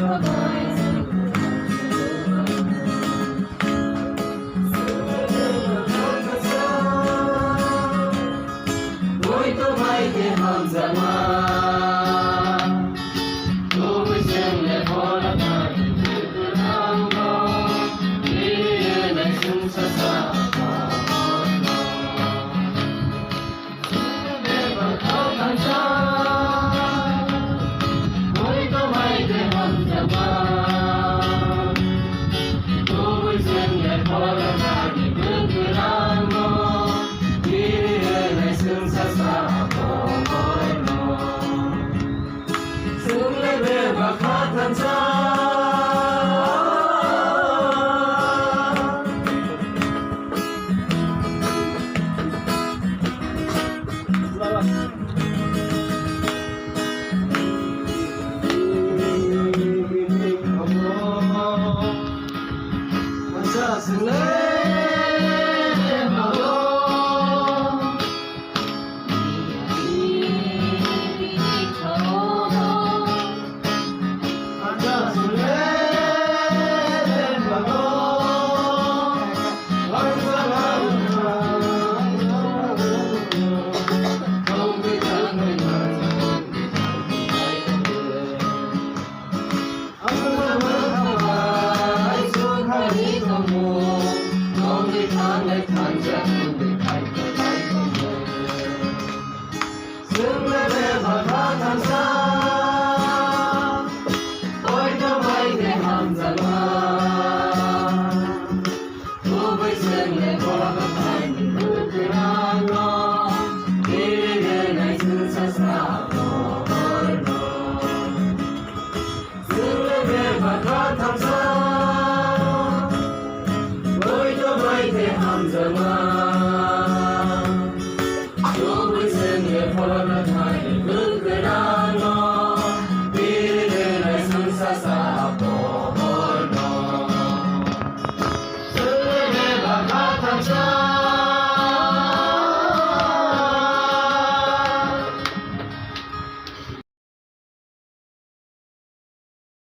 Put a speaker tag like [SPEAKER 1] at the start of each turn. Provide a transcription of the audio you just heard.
[SPEAKER 1] Muito vai ter Hamzama, tu me sempre fora da Kuranga, ele me sunsa sa. Muito vai ter Hamzama, tu me sempre fora da Kuranga, ele me sunsa sa. Hamzama